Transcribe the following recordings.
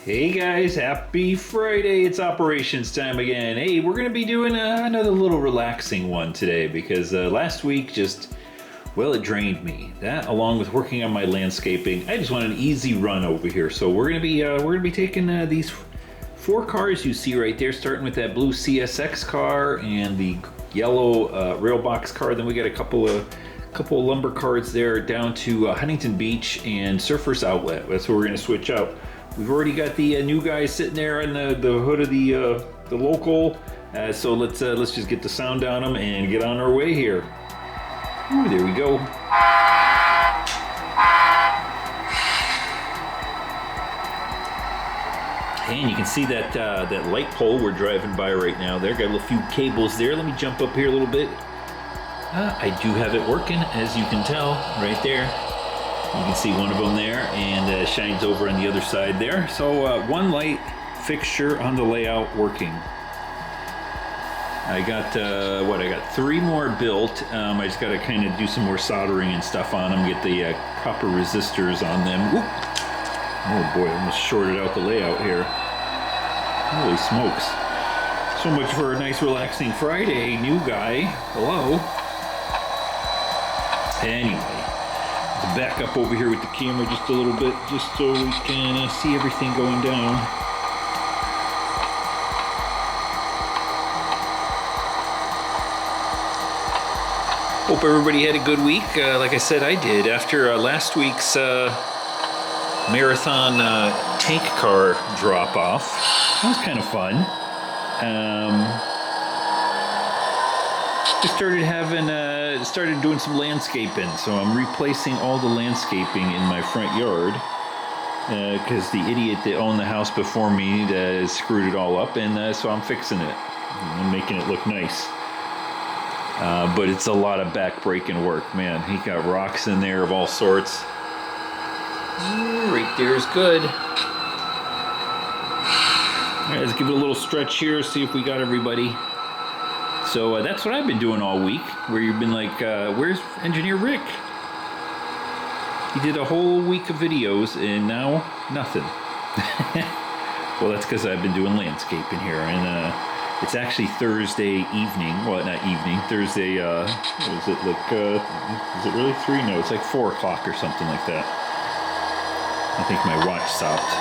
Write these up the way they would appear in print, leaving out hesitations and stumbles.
Hey guys, happy Friday. It's operations time again. Hey, we're going to be doing another little relaxing one today because last week well, it drained me. That along with working on my landscaping, I just want an easy run over here. So we're going to be taking these four cars you see right there, starting with that blue CSX car and the yellow rail box car. Then we got a couple of lumber cars there down to Huntington Beach and Surfers Outlet. That's what we're going to switch out. We've already got the new guy sitting there in the hood of the local. So let's just get the sound on them and get on our way here. Ooh, there we go. And you can see that light pole we're driving by right now. There, got a few cables there. Let me jump up here a little bit. I do have it working, as you can tell, right there. You can see one of them there, and shines over on the other side there. So one light fixture on the layout working. I got I got three more built. I just got to kind of do some more soldering and stuff on them, get the proper resistors on them. Whoop. Oh boy, I almost shorted out the layout here. Holy smokes. So much for a nice relaxing Friday, new guy. Hello. Anyway. Back up over here with the camera just a little bit, just so we can see everything going down. Hope everybody had a good week. Like I said, I did. After last week's marathon tank car drop off, that was kind of fun. I started doing some landscaping, so I'm replacing all the landscaping in my front yard because the idiot that owned the house before me screwed it all up, and so I'm fixing it and making it look nice. But it's a lot of back-breaking work, man. He got rocks in there of all sorts. Right there is good. All right, let's give it a little stretch here, see if we got everybody. So that's what I've been doing all week, where you've been like, where's Engineer Rick? He did a whole week of videos, and now nothing. Well, that's because I've been doing landscaping here, and it's actually Thursday evening. Well, not evening, Thursday, what is it, like, is it really 3? No, it's like 4 o'clock or something like that. I think my watch stopped.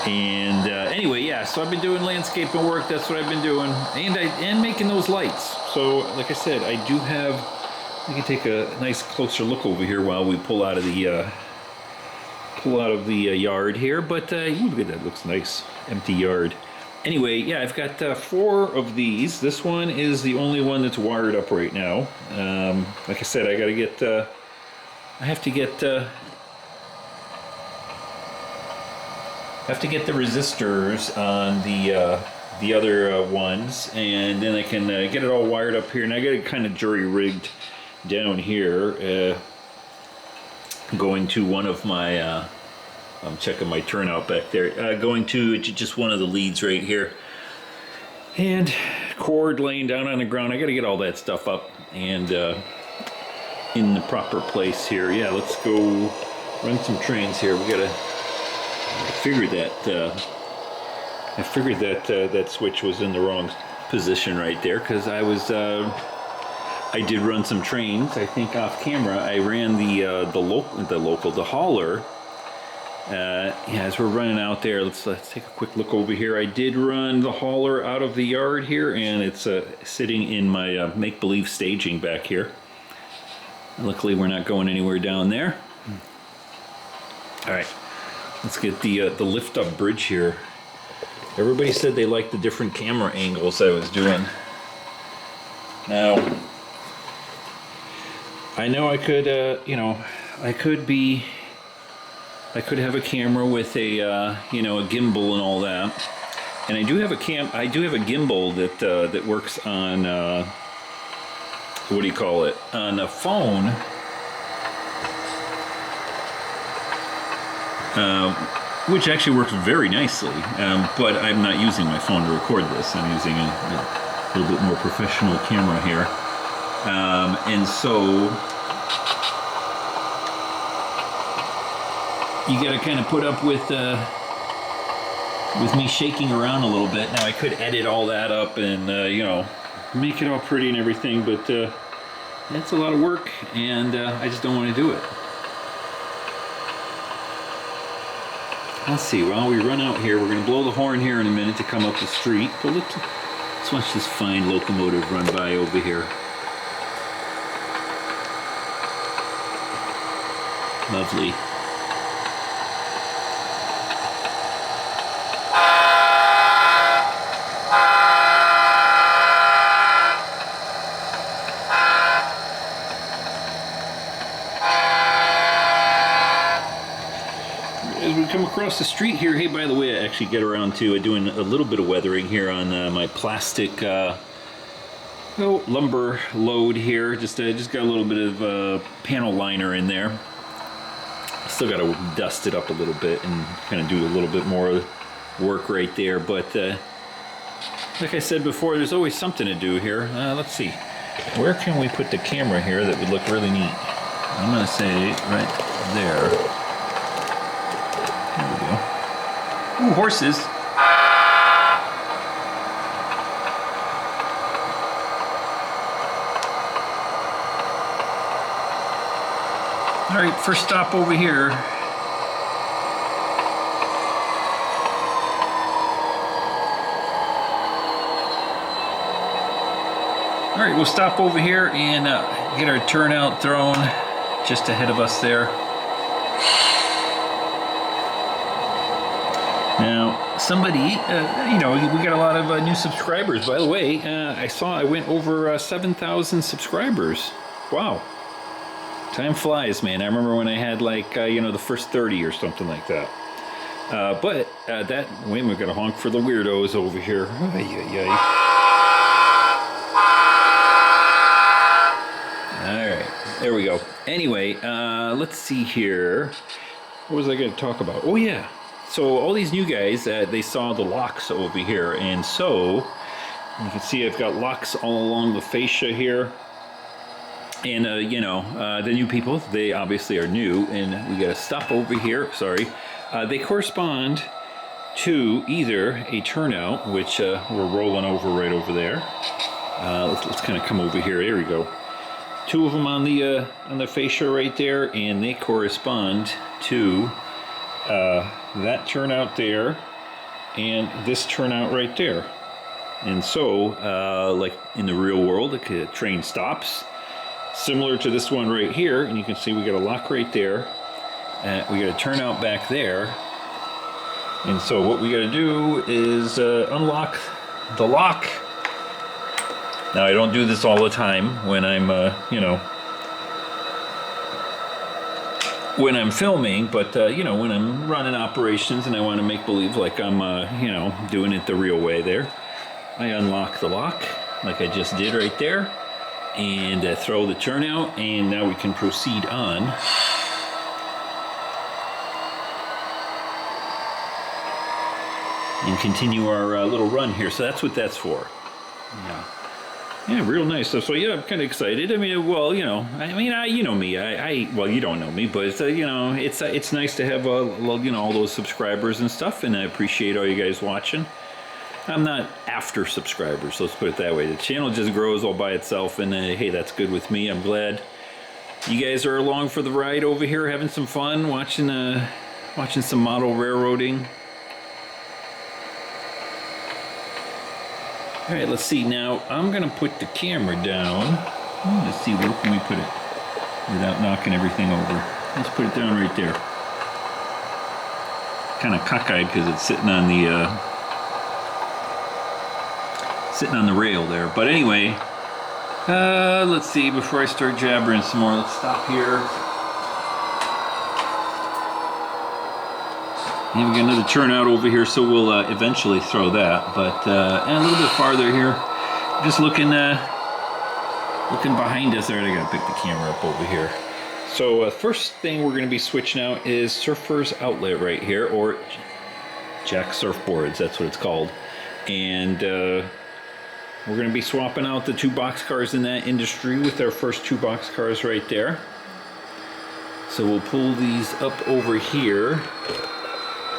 And anyway, yeah, so I've been doing landscaping work. That's what I've been doing, and making those lights. So, like I said, I do have. We can take a nice closer look over here while we pull out of the yard here. But ooh, look at that, looks nice, empty yard. Anyway, yeah, I've got 4 of these. This one is the only one that's wired up right now. Like I said, I gotta get. I have to get the resistors on the other ones, and then I can get it all wired up here. And I got it kind of jury-rigged down here, going to one of my, I'm checking my turnout back there, going to just one of the leads right here. And cord laying down on the ground. I got to get all that stuff up and in the proper place here. Yeah, let's go run some trains here. We got to... I figured that that switch was in the wrong position right there, because I did run some trains. I think off camera I ran the hauler. Yeah, as we're running out there, let's take a quick look over here. I did run the hauler out of the yard here, and it's sitting in my make-believe staging back here. Luckily, we're not going anywhere down there. All right. Let's get the lift-up bridge here. Everybody said they liked the different camera angles I was doing. Now, I know I could, I could have a camera with a, a gimbal and all that. And I do have a gimbal that works on, what do you call it? On a phone. Which actually works very nicely, but I'm not using my phone to record this. I'm using a little bit more professional camera here. And so you got to kind of put up with with me shaking around a little bit. Now I could edit all that up and you know, make it all pretty and everything, but it's a lot of work, and I just don't want to do it. Let's see, while we run out here, we're going to blow the horn here in a minute to come up the street, but let's watch this fine locomotive run by over here. Lovely. As we come across the street here, hey, by the way, I actually get around to doing a little bit of weathering here on my plastic lumber load here. Just got a little bit of panel liner in there. Still got to dust it up a little bit and kind of do a little bit more work right there. But like I said before, there's always something to do here. Let's see. Where can we put the camera here that would look really neat? I'm going to say right there. There we go. Ooh, horses. All right, first stop over here. All right, we'll stop over here and get our turnout thrown just ahead of us there. Now, somebody, you know, we got a lot of new subscribers. By the way, I went over 7,000 subscribers. Wow. Time flies, man. I remember when I had like, you know, the first 30 or something like that. But wait, we've got a honk for the weirdos over here. Ay, ay, ay. All right, there we go. Anyway, let's see here. What was I going to talk about? Oh, yeah. So all these new guys, they saw the locks over here. And so you can see I've got locks all along the fascia here. And, you know, the new people, they obviously are new, and we got to stop over here. Sorry. They correspond to either a turnout, which we're rolling over right over there. Let's kind of come over here. There we go. Two of them on the fascia right there, and they correspond to that turnout there and this turnout right there. And so, like in the real world, the train stops. Similar to this one right here, and you can see we got a lock right there. We got a turnout back there. And so what we got to do is unlock the lock. Now I don't do this all the time when I'm, you know, when I'm filming, but you know, when I'm running operations and I want to make believe like I'm, you know, doing it the real way there, I unlock the lock like I just did right there. And throw the turnout, and now we can proceed on. And continue our little run here. So that's what that's for. Yeah, real nice stuff. So yeah, I'm kind of excited. I mean, well, you know, you know me. Well, you don't know me, but it's, you know, it's nice to have you know, all those subscribers and stuff, and I appreciate all you guys watching. I'm not after subscribers, let's put it that way. The channel just grows all by itself, and hey, that's good with me. I'm glad you guys are along for the ride over here, having some fun, watching some model railroading. All right, let's see. Now, I'm going to put the camera down. Let's see, where can we put it without knocking everything over? Let's put it down right there. Kind of cockeyed because it's sitting on the rail there. But anyway, let's see, before I start jabbering some more, let's stop here. And we got another turnout over here, so we'll eventually throw that. But and a little bit farther here, just looking behind us there. I gotta pick the camera up over here. So first thing we're gonna be switching out is Surfer's Outlet right here, or Jack Surfboards, that's what it's called. And we're going to be swapping out the two boxcars in that industry with our first two boxcars right there. So we'll pull these up over here.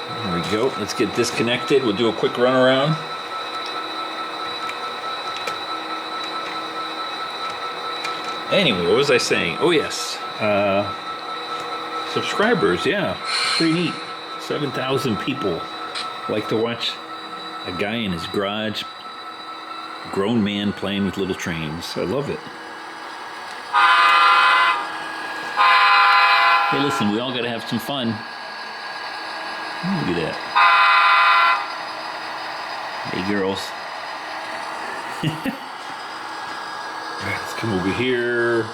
There we go. Let's get disconnected. We'll do a quick run around. Anyway, what was I saying? Oh yes, subscribers. Yeah, pretty neat. 7,000 people like to watch a guy in his garage, grown man playing with little trains. I love it. Hey, listen, we all got to have some fun. Look at that. Hey, girls. Alright, let's come over here.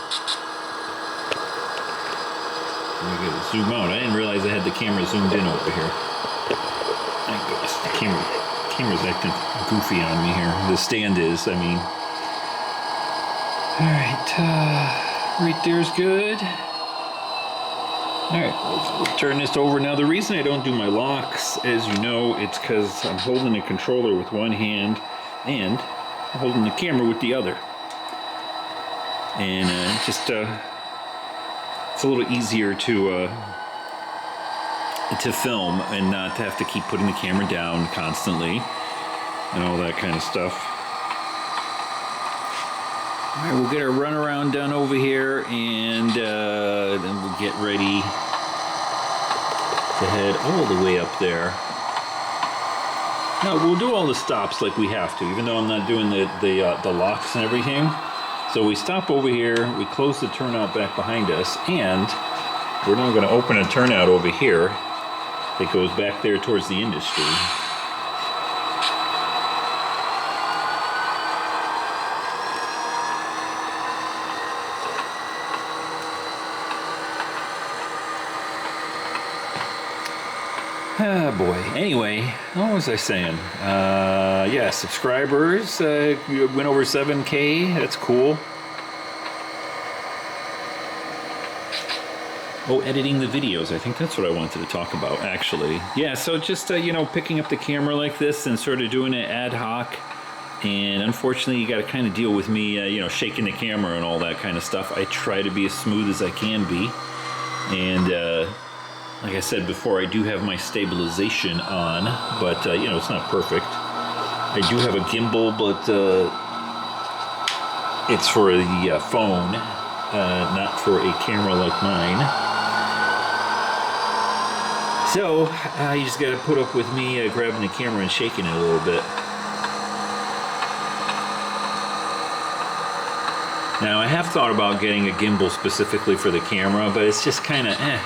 We're going to zoom out. I didn't realize I had the camera zoomed in over here. Thank goodness. The camera's acting goofy on me here. The stand is, I mean. Alright, right there's good. Alright, let's turn this over. Now, the reason I don't do my locks, as you know, it's because I'm holding the controller with one hand and I'm holding the camera with the other. And it's a little easier to film and not to have to keep putting the camera down constantly and all that kind of stuff. All right, we'll get our run around done over here, and then we'll get ready to head all the way up there. Now, we'll do all the stops like we have to, even though I'm not doing the locks and everything. So we stop over here, we close the turnout back behind us, and we're now going to open a turnout over here that goes back there towards the industry. Ah, boy. Anyway, what was I saying? Yeah, subscribers went over 7K. That's cool. Oh, editing the videos. I think that's what I wanted to talk about, actually. Yeah, so just, you know, picking up the camera like this and sort of doing it ad hoc. And unfortunately, you got to kind of deal with me, you know, shaking the camera and all that kind of stuff. I try to be as smooth as I can be. And, like I said before, I do have my stabilization on, but, you know, it's not perfect. I do have a gimbal, but it's for the phone, not for a camera like mine. So, you just got to put up with me grabbing the camera and shaking it a little bit. Now, I have thought about getting a gimbal specifically for the camera, but it's just kind of, I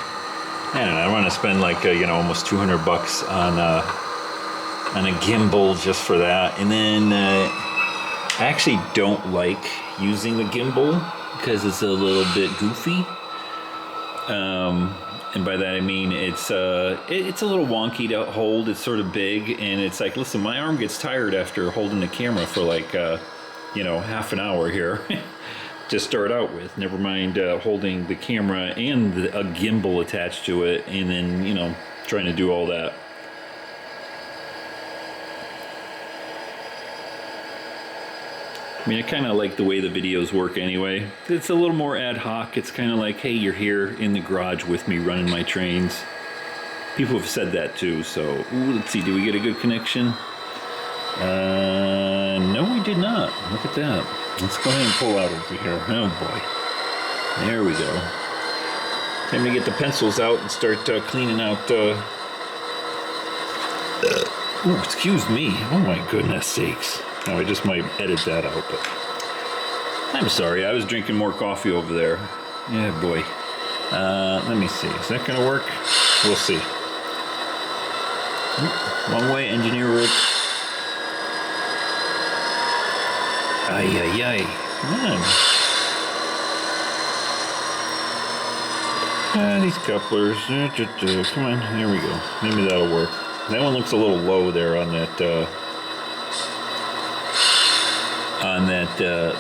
don't know. I want to spend like you know, almost $200 on a gimbal just for that. And then I actually don't like using the gimbal because it's a little bit goofy. And by that I mean it's a little wonky to hold. It's sort of big, and it's like, listen, my arm gets tired after holding the camera for like you know, half an hour here. To start out with, never mind holding the camera and a gimbal attached to it, and then, you know, trying to do all that. I mean, I kind of like the way the videos work anyway. It's a little more ad hoc. It's kind of like, hey, you're here in the garage with me running my trains. People have said that too, so ooh, let's see, did we get a good connection? No, we did not. Look at that. Let's go ahead and pull out over here. Oh boy. There we go. Time to get the pencils out and start cleaning out. Oh, excuse me. Oh my goodness sakes. Now I just might edit that out, but I'm sorry. I was drinking more coffee over there. Yeah, boy. Let me see. Is that going to work? We'll see. Long way, engineer Rick. Ay, ay, ay. Come on. These couplers. Come on, there we go. Maybe that'll work. That one looks a little low there on that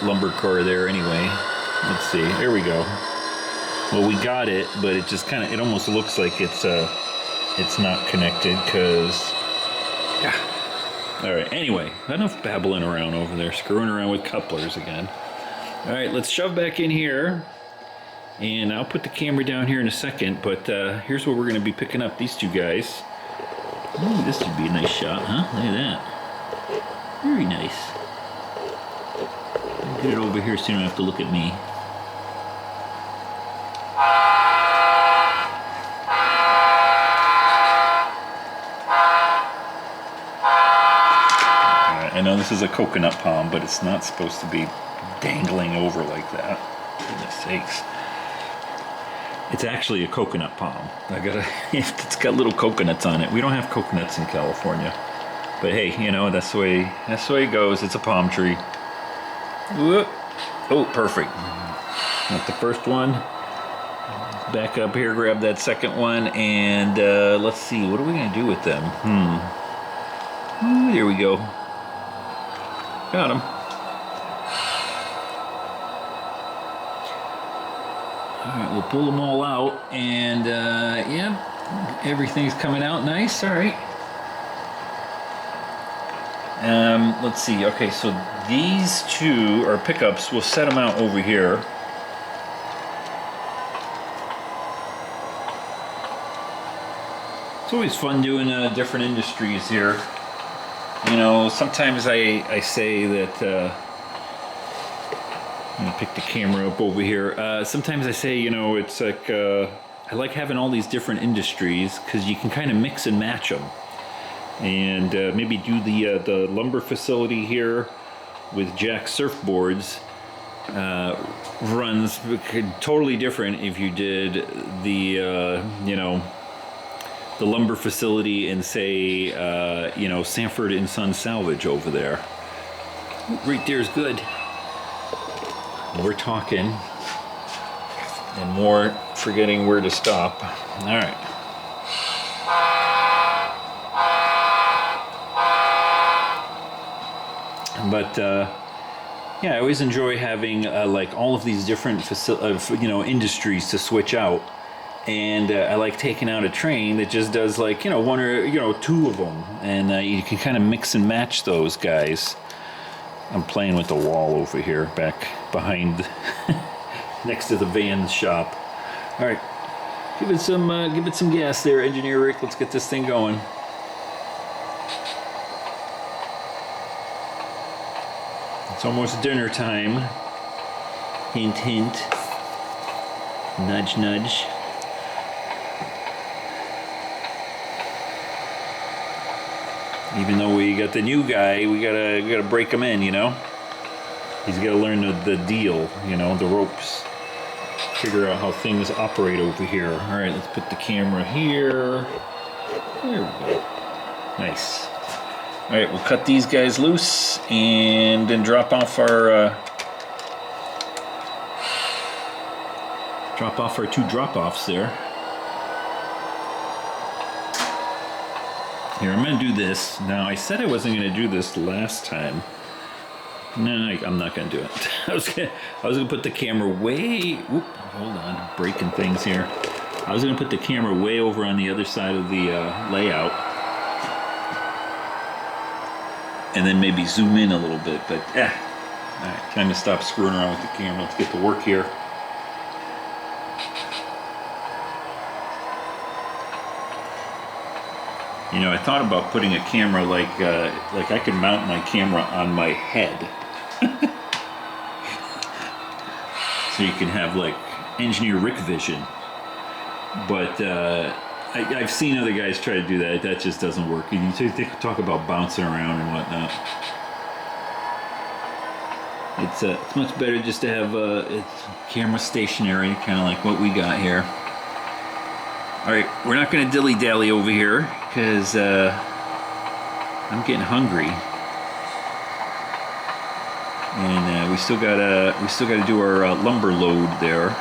lumber car there anyway. Let's see. There we go. Well, we got it, but it just kind of, it almost looks like it's not connected because, yeah. All right, anyway, enough babbling around over there, screwing around with couplers again. All right, let's shove back in here, and I'll put the camera down here in a second, but here's what we're going to be picking up, these two guys. Ooh, this would be a nice shot, huh? Look at that. Very nice. I'll get it over here so you don't have to look at me. Alright, I know this is a coconut palm, but it's not supposed to be dangling over like that. For goodness sakes. It's actually a coconut palm. It's got little coconuts on it. We don't have coconuts in California. But hey, you know, that's the way it goes. It's a palm tree. Whoop. Oh, perfect. Not the first one. Back up here, grab that second one, and let's see, what are we gonna do with them? Ooh, here we go. Got them. Alright, we'll pull them all out, and yeah, everything's coming out nice. Alright. Let's see. Okay, so these two are pickups. We'll set them out over here. It's always fun doing different industries here. You know, sometimes I say that, I'm gonna pick the camera up over here. Sometimes I say, you know, it's like, I like having all these different industries because you can kind of mix and match them. And maybe do the lumber facility here with Jack surfboards. Runs totally different if you did the, you know, the lumber facility in, say, you know, Sanford and Son Salvage over there. Right there's good. We're talking and more forgetting where to stop. All right. But yeah, I always enjoy having like all of these different you know, industries to switch out. And I like taking out a train that just does like, you know, one or, you know, two of them. And you can kind of mix and match those guys. I'm playing with the wall over here, back behind, next to the van shop. All right, give it some gas there, Engineer Rick. Let's get this thing going. It's almost dinner time. Hint, hint. Nudge, nudge. Even though we got the new guy, we gotta break him in, you know. He's gotta learn the deal, you know, the ropes. Figure out how things operate over here. All right, let's put the camera here. There we go. Nice. All right, we'll cut these guys loose and then drop off our two drop-offs there. Here, I'm gonna do this. Now, I said I wasn't gonna do this last time. No, I'm not gonna do it. I was gonna put the camera way, whoop, hold on, breaking things here. I was gonna put the camera way over on the other side of the layout. And then maybe zoom in a little bit, but all right, time to stop screwing around with the camera. Let's get to work here. You know, I thought about putting a camera like I could mount my camera on my head. So you can have like Engineer Rick vision. But I've seen other guys try to do that. That just doesn't work. You talk about bouncing around and whatnot. It's much better just to have it's camera stationary, kind of like what we got here. All right, we're not going to dilly-dally over here because I'm getting hungry, and we still gotta do our lumber load there.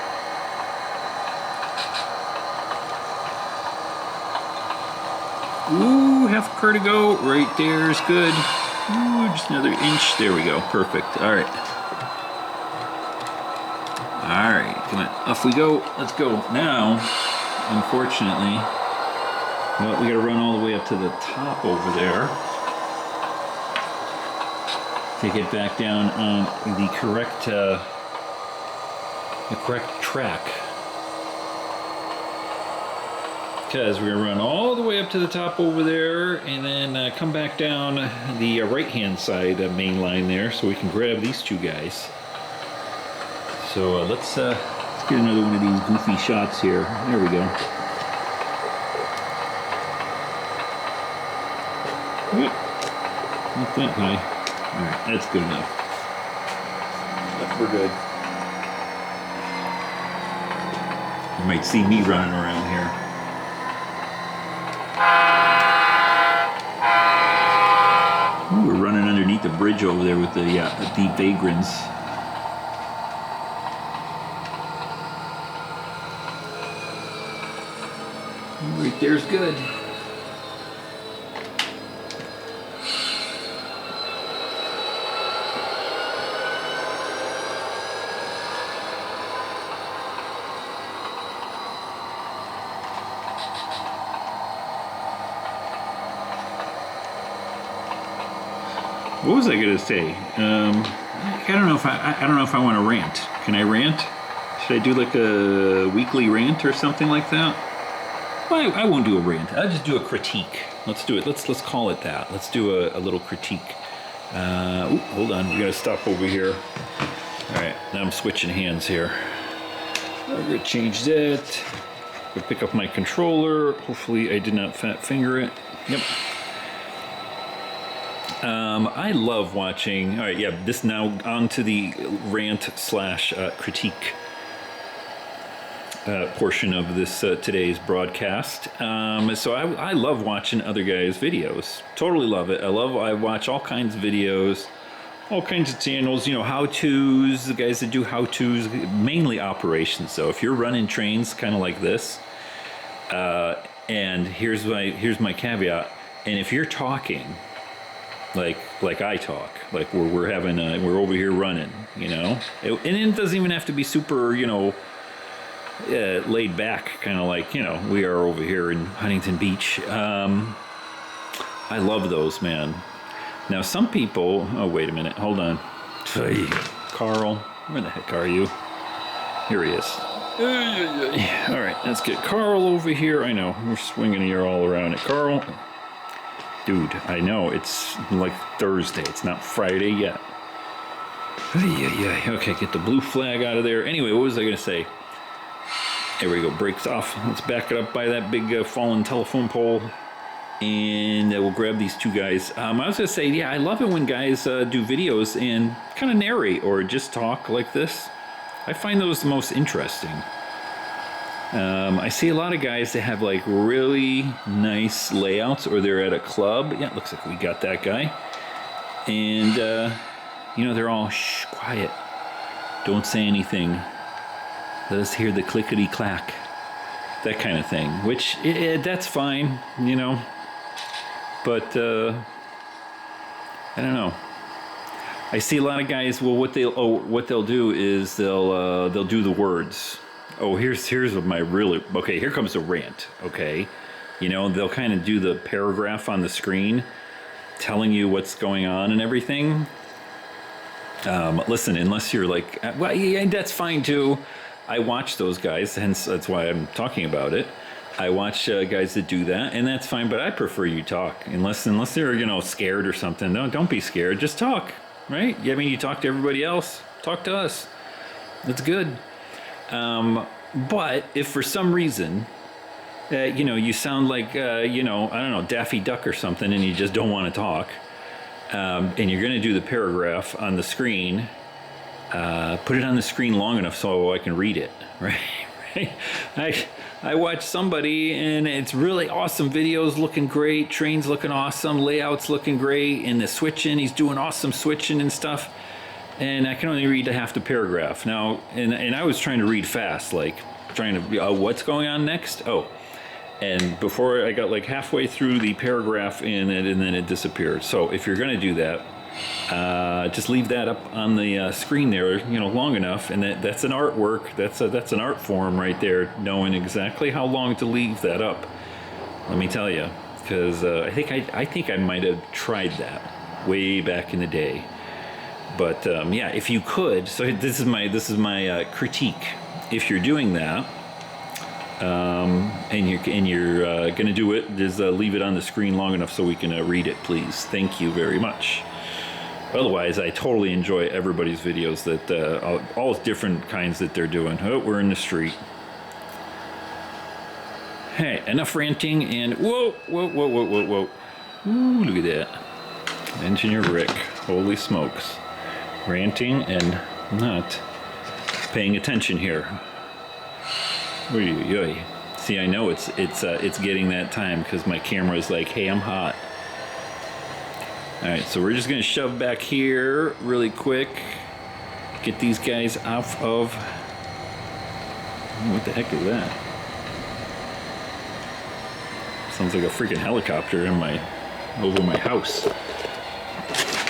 Ooh, half a car to go. Right there is good. Ooh, just another inch. There we go. Perfect. All right. All right. Come on. Off we go. Let's go. Now, unfortunately, well, we got to run all the way up to the top over there to get back down on the correct track. because we're gonna run all the way up to the top over there and then come back down the right hand side main line there so we can grab these two guys. So let's get another one of these goofy shots here. There we go. Not that high. Alright, that's good enough. We're good. You might see me running around here. Ooh, we're running underneath the bridge over there with the deep vagrants. Right there's good. What was I gonna say? I don't know if I want to rant. Can I rant? Should I do like a weekly rant or something like that? Well, I won't do a rant. I'll just do a critique. Let's do it. Let's call it that. Let's do a little critique. Ooh, hold on. We gotta stop over here. All right. Now I'm switching hands here. I'm gonna change that. I'll pick up my controller. Hopefully I did not fat finger it. Yep. I love watching. All right, yeah. This now on to the rant slash critique portion of this today's broadcast. So I love watching other guys' videos. Totally love it. I watch all kinds of videos, all kinds of channels. You know, how-tos. The guys that do how-tos, mainly operations. So if you're running trains, kind of like this, and here's my caveat. And if you're talking like I talk, like we're over here running, you know, and it doesn't even have to be super, you know, laid back, kind of like, you know, we are over here in Huntington Beach. I love those, man. Now some people, oh wait a minute, hold on. Hey, Carl, where the heck are you? Here he is. All right, let's get Carl over here. I know, we're swinging here all around it. Carl. Dude, I know, it's like Thursday. It's not Friday yet. Okay, get the blue flag out of there. Anyway, what was I going to say? There we go, brakes off. Let's back it up by that big fallen telephone pole. And we'll grab these two guys. I was going to say, yeah, I love it when guys do videos and kind of narrate or just talk like this. I find those the most interesting. I see a lot of guys that have like really nice layouts, or they're at a club. Yeah, it looks like we got that guy. And, you know, they're all, shh, quiet. Don't say anything. Let us hear the clickety-clack. That kind of thing, which, that's fine, you know. But, I don't know. I see a lot of guys, well, what they'll do is they'll do the words. Oh, here's what my really, okay, here comes the rant, okay? You know, they'll kind of do the paragraph on the screen telling you what's going on and everything. Listen, unless you're like, well, yeah, that's fine too. I watch those guys, hence that's why I'm talking about it. I watch guys that do that, and that's fine, but I prefer you talk. Unless they're, you know, scared or something. No, don't be scared, just talk, right? I mean, you talk to everybody else, talk to us. That's good. But if for some reason, you know, you sound like, you know, I don't know, Daffy Duck or something, and you just don't want to talk, and you're going to do the paragraph on the screen, put it on the screen long enough so I can read it, right? I watch somebody, and it's really awesome videos, looking great, trains looking awesome, layouts looking great, and the switching, he's doing awesome switching and stuff. And I can only read half the paragraph. Now, and I was trying to read fast, like trying to, what's going on next? Oh, and before I got like halfway through the paragraph and then it disappeared. So if you're gonna do that, just leave that up on the screen there, you know, long enough, and that's an artwork. That's an art form right there, knowing exactly how long to leave that up. Let me tell you, because I think I might have tried that way back in the day. But yeah, if you could, so this is my critique. If you're doing that, and you're gonna do it, just leave it on the screen long enough so we can read it, please. Thank you very much. Otherwise, I totally enjoy everybody's videos that all different kinds that they're doing. Oh, we're in the street. Hey, enough ranting and whoa. Ooh, look at that. Engineer Rick, holy smokes. Ranting and not paying attention here. Oy. See, I know it's getting that time because my camera is like, hey, I'm hot. All right, so we're just gonna shove back here really quick. Get these guys off of. What the heck is that? Sounds like a freaking helicopter over my house.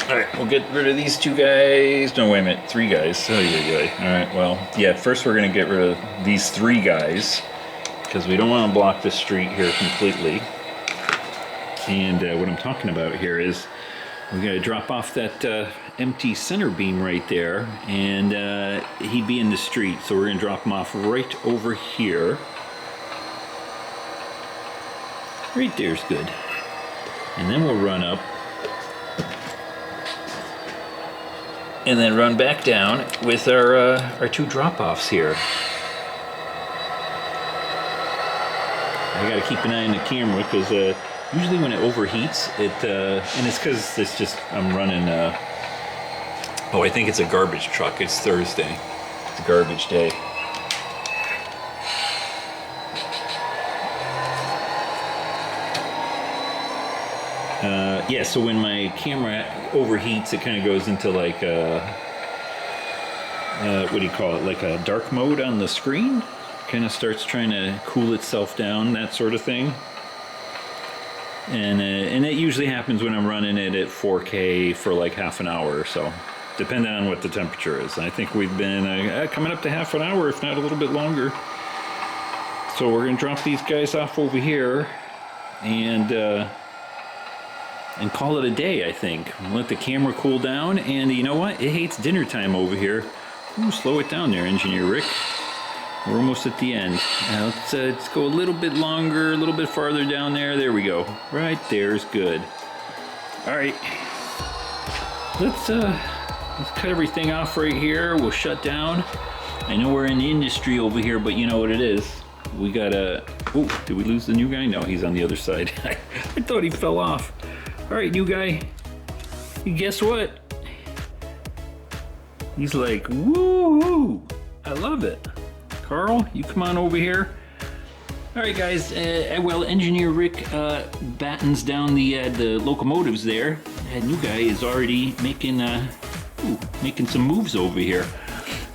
All right, we'll get rid of these two guys. No, wait a minute, three guys. Oh, yeah. All right, well, yeah, first we're gonna get rid of these three guys because we don't want to block the street here completely. And what I'm talking about here is we gotta drop off that empty center beam right there, and he'd be in the street. So we're gonna drop him off right over here. Right there's good. And then we'll run up. And then run back down with our two drop-offs here. I gotta keep an eye on the camera because usually when it overheats, and it's because it's just, I'm running, oh, I think it's a garbage truck. It's Thursday. It's a garbage day. Yeah, so when my camera overheats, it kind of goes into like what do you call it? Like a dark mode on the screen. Kind of starts trying to cool itself down, that sort of thing. And it usually happens when I'm running it at 4K for like half an hour or so, depending on what the temperature is. I think we've been coming up to half an hour, if not a little bit longer. So we're gonna drop these guys off over here, and call it a day, I think. Let the camera cool down, and you know what? It hates dinner time over here. Ooh, slow it down there, Engineer Rick. We're almost at the end. Now let's go a little bit longer, a little bit farther down there. There we go. Right there's good. All right. Let's cut everything off right here. We'll shut down. I know we're in the industry over here, but you know what it is. We gotta. Oh, did we lose the new guy? No, he's on the other side. I thought he fell off. All right, new guy, guess what? He's like, woo, I love it. Carl, you come on over here. All right, guys, well, Engineer Rick battens down the locomotives there. That new guy is already making some moves over here.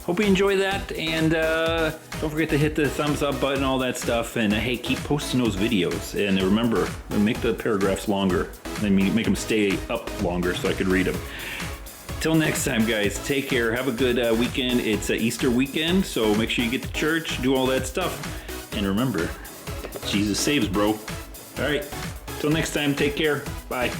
Hope you enjoy that, and don't forget to hit the thumbs up button, all that stuff, and hey, keep posting those videos. And remember, make the paragraphs longer. I mean, make them stay up longer so I could read them. Till next time, guys, take care. Have a good weekend. It's Easter weekend, so make sure you get to church, do all that stuff. And remember, Jesus saves, bro. All right, till next time, take care. Bye.